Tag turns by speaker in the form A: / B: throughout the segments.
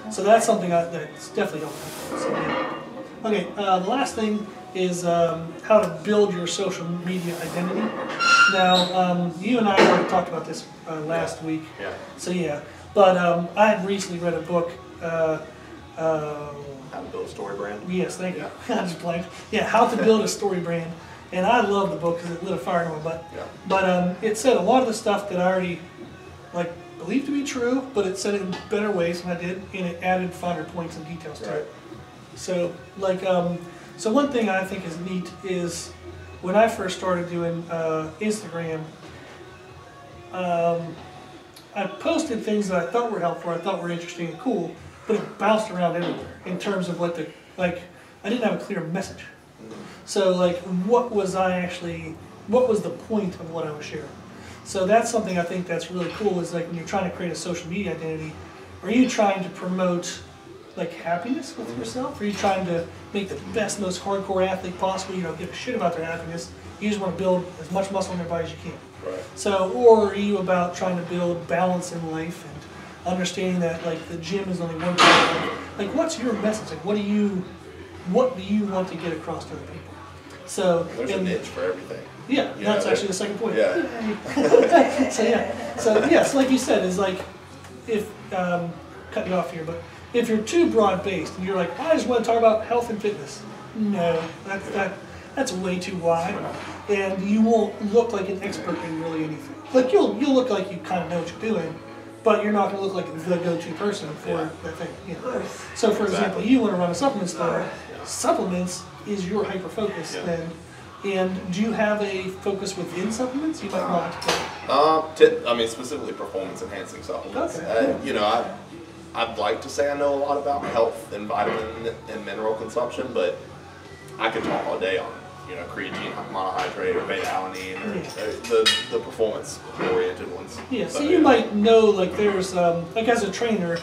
A: So that's something that's definitely helpful. So, yeah. Okay, the last thing is how to build your social media identity. Now, you and I already talked about this last week.
B: Yeah.
A: So yeah, but I had recently read a book.
B: How to build a story brand.
A: Yes, thank you. I just blanked. Yeah, How to Build a Story Brand. And I love the book because it lit a fire in my butt.
B: Yeah.
A: But it said a lot of the stuff that I already believed to be true, but it said it in better ways than I did, and it added finer points and details to it. So so one thing I think is neat is when I first started doing Instagram, I posted things that I thought were helpful, I thought were interesting and cool, but it bounced around everywhere in terms of what I didn't have a clear message. So what was the point of what I was sharing? So that's something I think that's really cool is when you're trying to create a social media identity, are you trying to promote happiness with yourself? Are you trying to make the best, most hardcore athlete possible? You don't give a shit about their happiness. You just want to build as much muscle in their body as you can.
B: Right.
A: So, or are you about trying to build balance in life and understanding that the gym is only one part of life? What's your message? What do you want to get across to other people? So
B: there's a niche for everything.
A: Yeah, that's actually the second point.
B: Yeah.
A: So like you said, is if cut you off here, but if you're too broad based and you're I just want to talk about health and fitness, no, that's way too wide, and you won't look like an expert in really anything. You'll look like you kind of know what you're doing, but you're not going to look like the go-to person for that thing. You know? So for example, you want to run a supplement store. Supplements is your hyper focus then. And do you have a focus within supplements? You might not.
B: I mean, specifically performance enhancing supplements.
A: Okay.
B: I'd like to say I know a lot about health and vitamin and mineral consumption, but I could talk all day on creatine monohydrate or beta alanine or the performance oriented ones.
A: Yeah. So you might know there's as a trainer,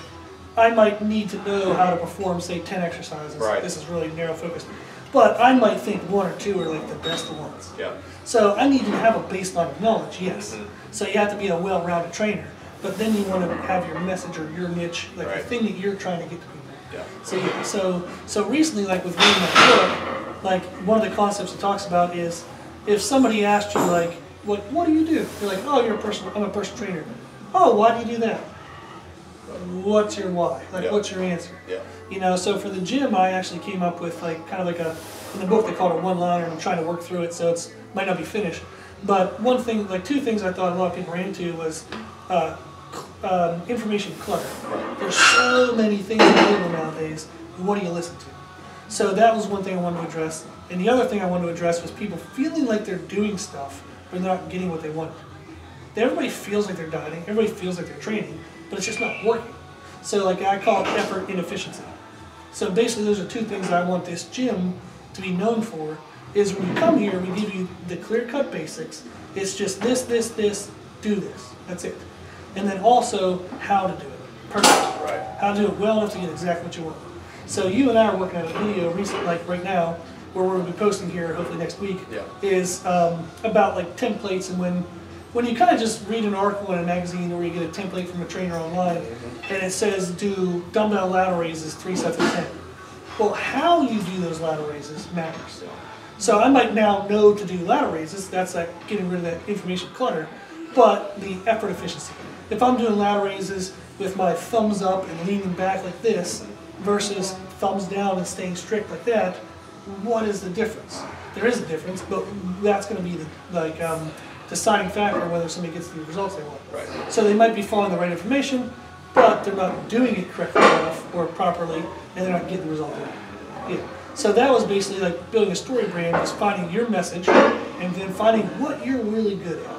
A: I might need to know how to perform say 10 exercises.
B: Right.
A: This is really narrow focused. But I might think one or two are the best ones.
B: Yeah.
A: So I need to have a baseline of knowledge, yes. So you have to be a well-rounded trainer. But then you want to have your message or your niche, the thing that you're trying to get to people.
B: Yeah.
A: So recently, with reading my book, one of the concepts it talks about is if somebody asked you what do you do? You're oh, I'm a personal trainer. Oh, why do you do that? What's your why? What's your answer?
B: Yeah.
A: So for the gym, I actually came up with in the book they call it a one-liner, and I'm trying to work through it, so it might not be finished. But one thing, two things I thought a lot of people ran into was information clutter. There's so many things available nowadays. What do you listen to? So that was one thing I wanted to address. And the other thing I wanted to address was people feeling like they're doing stuff, but they're not getting what they want. Everybody feels like they're dieting. Everybody feels like they're training, but it's just not working. So I call it effort inefficiency. So basically those are two things I want this gym to be known for, is when you come here, we give you the clear-cut basics. It's just this, do this. That's it. And then also how to do it. Perfect.
B: Right.
A: How to do it well enough to get exactly what you want. So you and I are working on a video recently, right now, where we're going to be posting here hopefully next week, is about templates, and when you kind of just read an article in a magazine or you get a template from a trainer online and it says do dumbbell lateral raises 3 sets of 10. Well, how you do those lateral raises matters. So I might now know to do lateral raises, that's getting rid of that information clutter, but the effort efficiency. If I'm doing lateral raises with my thumbs up and leaning back like this versus thumbs down and staying strict like that, what is the difference? There is a difference, but that's going to be the deciding factor whether somebody gets the results they want.
B: Right.
A: So they might be following the right information, but they're not doing it correctly enough or properly, and they're not getting the result they want. Yeah. So that was basically building a story brand, is finding your message and then finding what you're really good at.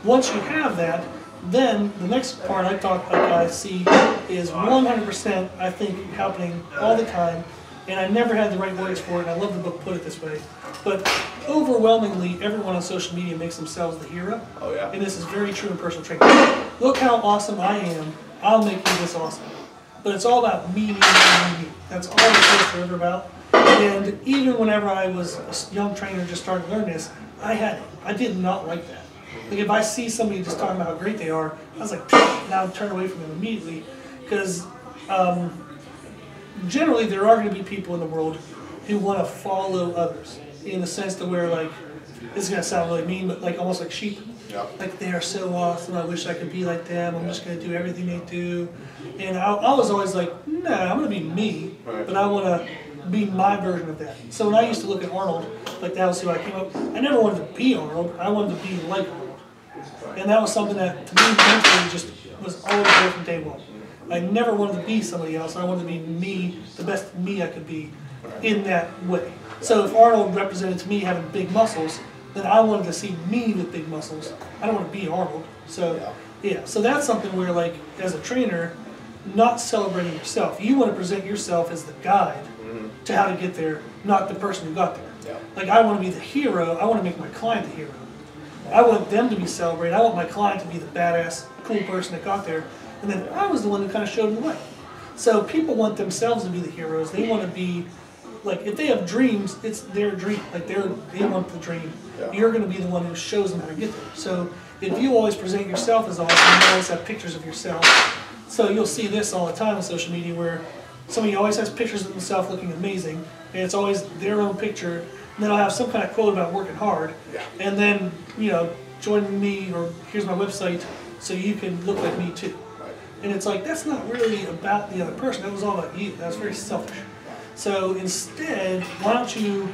A: Once you have that, then the next part I see is 100% I think happening all the time, and I never had the right words for it, and I love the book put it this way, but overwhelmingly everyone on social media makes themselves the hero.
B: Oh yeah.
A: And this is very true in personal training. Look how awesome I am, I'll make you this awesome. But it's all about me. That's all the posts are ever about. And even whenever I was a young trainer just starting to learn this, I did not like that. If I see somebody just talking about how great they are, I was now I turn away from them immediately, because generally there are going to be people in the world who want to follow others in the sense to where, like, this is going to sound really mean, but like almost like sheep.
B: Yeah.
A: Like, they are so awesome, I wish I could be like them, I'm just going to do everything they do. And I was always like, nah, I'm going to be me, but I want to be my version of that. So when I used to look at Arnold, like that was who I came up, I never wanted to be Arnold, I wanted to be like Arnold. And that was something that, to me, mentally just was always there from day one. I never wanted to be somebody else, I wanted to be me, the best me I could be in that way. So if Arnold represented to me having big muscles, then I wanted to see me with big muscles. I don't want to be Arnold. So yeah, so that's something where, like, as a trainer, not celebrating yourself. You want to present yourself as the guide to how to get there, not the person who got there.
B: Yeah.
A: Like, I want to be the hero, I want to make my client the hero. I want them to be celebrated, I want my client to be the badass, cool person that got there, and then I was the one who kind of showed them the way. So people want themselves to be the heroes, they want to be, like, if they have dreams, it's their dream, like they want the dream.
B: Yeah.
A: You're going to be the one who shows them how to get there. So if you always present yourself as awesome, you always have pictures of yourself. So you'll see this all the time on social media where somebody always has pictures of themselves looking amazing, and it's always their own picture, and then I'll have some kind of quote about working hard, and then, you know, join me, or here's my website, so you can look like me too. And it's like, that's not really about the other person, that was all about you, that was very selfish. So instead, why don't you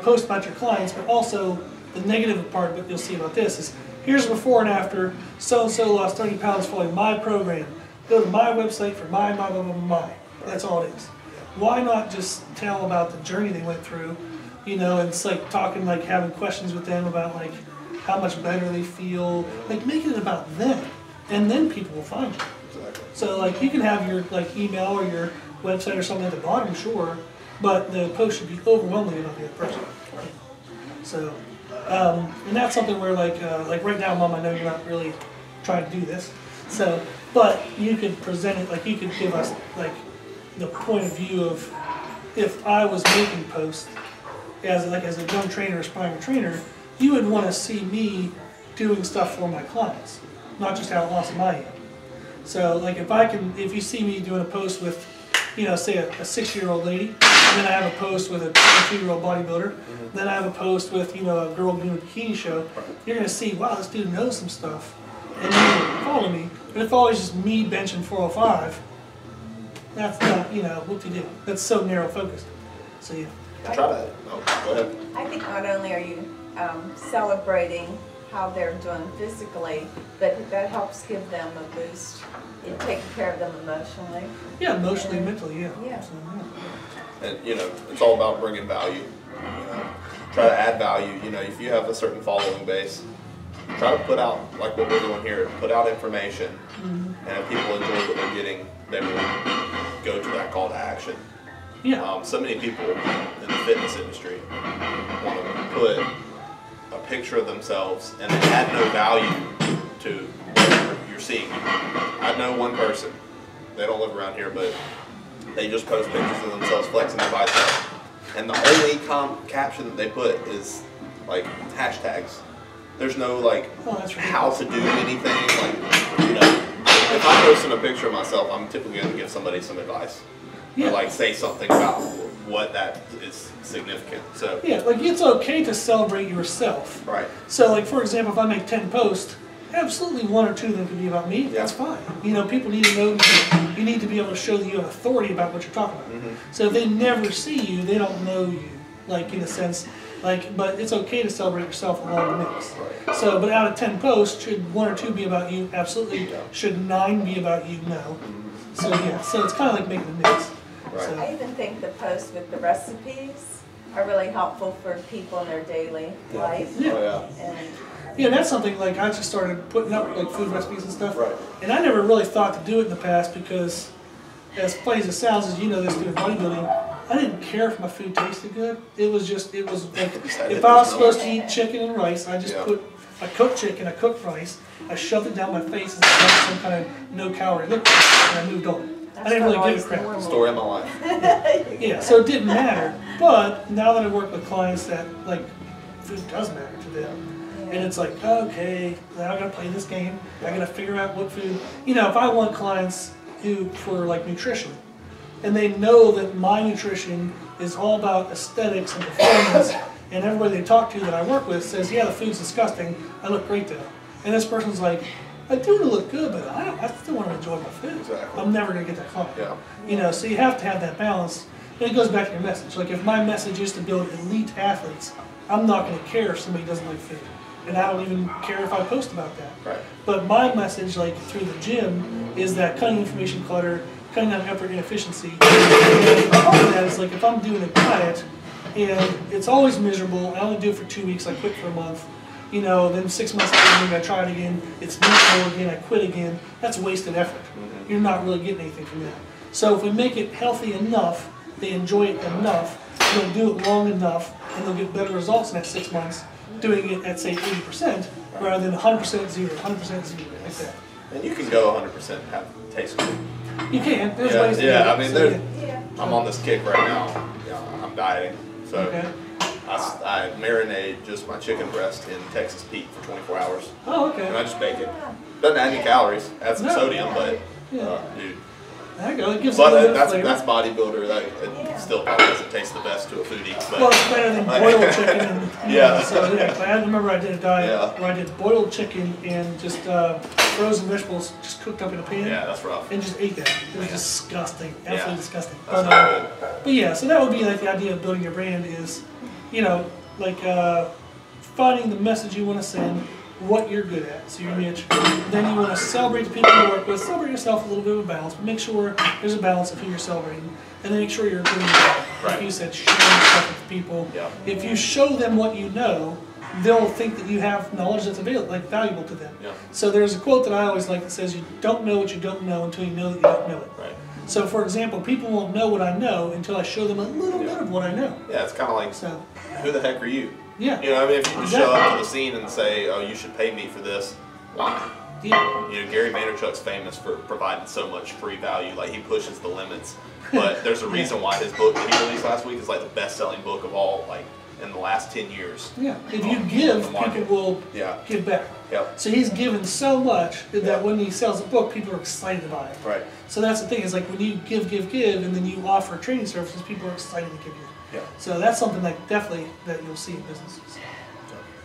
A: post about your clients, but also the negative part of what you'll see about this is, here's before and after, so-and-so lost 30 pounds following my program. Go to my website for my. That's all it is. Why not just tell about the journey they went through, you know, and it's like talking, like having questions with them about like how much better they feel, like making it about them, and then people will find you.
B: Exactly.
A: So like you can have your like email or your website or something at the bottom, sure, but the post should be overwhelmingly about the other person. So, and that's something where like right now, Mom, I know you're not really trying to do this, so, but you could present it, like you could give us like the point of view of if I was making posts as a young trainer, aspiring trainer, you would want to see me doing stuff for my clients, not just how awesome I am. So like if you see me doing a post with, you know, say a 6-year-old lady, and then I have a post with a 22-year-old bodybuilder, then I have a post with, you know, a girl doing a bikini show, you're going to see, wow, this dude knows some stuff, and you follow me. But if always just me benching 405, that's not, you know, whoop-de-doo. That's so narrow focused. So yeah.
B: Try to, go ahead.
C: I think not only are you celebrating how they're doing physically, but that helps give them a boost in taking care of them emotionally.
A: Yeah, emotionally, mentally, yeah.
C: Yeah.
A: So,
B: And, you know, it's all about bringing value. You know, try to add value. You know, if you have a certain following base, try to put out, like what we're doing here, put out information. And if people enjoy what they're getting, they will go to that call to action.
A: Yeah.
B: So many people in the fitness industry want to put a picture of themselves and they add no value to what you're seeing. I know one person, they don't live around here, but they just post pictures of themselves flexing their biceps. And the only caption that they put is like hashtags. There's no like how to do anything. Like, you know, if I'm posting a picture of myself, I'm typically going to give somebody some advice. Or like say something about what that is significant. So
A: yeah, like it's okay to celebrate yourself.
B: Right.
A: So like for example, if I make 10 posts, absolutely 1 or 2 of them can be about me. That's fine. You know, people need to know that you need to be able to show that you have authority about what you're talking about. So if they never see you, they don't know you. Like in a sense, like, but it's okay to celebrate yourself along the mix.
B: Right.
A: So, but out of 10 posts, should 1 or 2 be about you? Absolutely. Should 9 be about you? No. So yeah, so it's kind of like making a mix.
B: Right.
A: So,
C: I even think the posts with the recipes are really helpful for people in their daily life.
A: Yeah.
B: Oh, yeah.
C: And
A: yeah, that's something like I just started putting up like food recipes and stuff.
B: Right.
A: And I never really thought to do it in the past because, as funny as it sounds, as you know this doing bodybuilding, I didn't care if my food tasted good. It was like, if I was supposed to eat chicken and rice, I just I cooked chicken, I cooked rice, I shoved it down my face as some kind of no-calorie liquid, and I moved on. I didn't really give a crap.
B: Story of my life.
A: Yeah, so it didn't matter. But now that I work with clients that, like, food does matter to them, and it's like, okay, now I gotta play this game, I gotta figure out what food, you know, if I want clients who, for like nutrition, and they know that my nutrition is all about aesthetics and performance, and everybody they talk to that I work with says, yeah, the food's disgusting, I look great though. And this person's like, I do want to look good, but I still want to enjoy my food.
B: Exactly.
A: I'm never going to get that client.
B: Yeah.
A: You know, so you have to have that balance. And it goes back to your message. Like if my message is to build elite athletes, I'm not going to care if somebody doesn't like food. And I don't even care if I post about that.
B: Right.
A: But my message, like through the gym, is that cutting information clutter, cutting down effort inefficiency. And part of that is like if I'm doing a diet and it's always miserable, I only do it for 2 weeks, I quit for a month. You know, then 6 months later, maybe I try it again, it's miserable again, I quit again. That's wasted effort. You're not really getting anything from that. So if we make it healthy enough, they enjoy it enough, they'll do it long enough, and they'll get better results in that 6 months doing it at, say, 80%, rather than 100% zero, 100% zero, like that.
B: And you can go 100% and have taste good.
A: You can. There's
B: Yeah,
A: ways to do it.
B: yeah. I mean,
A: So,
C: Yeah.
B: I'm on this kick right now. Yeah, I'm dieting, so
A: Okay.
B: I marinate just my chicken breast in Texas Pete for 24 hours,
A: Oh,
B: and I
A: okay.
B: just bake it. Doesn't add any calories, adds some
A: No.
B: sodium, but
A: Yeah.
B: dude.
A: There you go. It gives it a
B: But
A: little bit of
B: that's
A: flavor.
B: bodybuilder. That
C: Yeah.
B: it still probably doesn't taste the best to a foodie. But
A: Well, it's better than boiled chicken. And, you
B: Yeah.
A: know, so yeah, I remember I did a diet
B: Yeah.
A: where I did boiled chicken and just frozen vegetables just cooked up in a pan.
B: yeah, that's rough.
A: And just ate that. It was
B: Yeah.
A: disgusting. Absolutely
B: Yeah.
A: disgusting.
B: That's
A: But,
B: not good.
A: but yeah, so that would be like the idea of building your brand is, you know, like finding the message you want to send, what you're good at, so your niche. Then you want to celebrate the people you work with, celebrate yourself a little bit of a balance, but make sure there's a balance of who you're celebrating. And then make sure you're doing it. Like
B: Right.
A: you said, sharing stuff with people.
B: Yeah.
A: If you show them what you know, they'll think that you have knowledge that's available, like valuable to them.
B: Yeah.
A: So there's a quote that I always like that says, you don't know what you don't know until you know that you don't know it.
B: Right.
A: So for example, people won't know what I know until I show them a little bit of what I know.
B: Yeah, it's kind of like,
A: So,
B: who the heck are you?
A: yeah.
B: You know, I mean, if you just show up to the scene and say, "Oh, you should pay me for this," why?
A: Yeah.
B: You know, Gary Vaynerchuk's famous for providing so much free value. Like he pushes the limits. But there's a reason why his book that he released last week is like the best-selling book of all, like in the last 10 years.
A: Yeah. If you
B: on
A: give,
B: the market.
A: people will
B: Yeah.
A: give back.
B: Yep.
A: So he's given so much that
B: Yeah.
A: when he sells a book, people are excited to buy it.
B: Right.
A: So that's the thing, is like when you give, and then you offer training services, people are excited to give you.
B: Yeah.
A: So that's something like definitely that you'll see in businesses.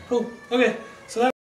A: Cool. Okay. So that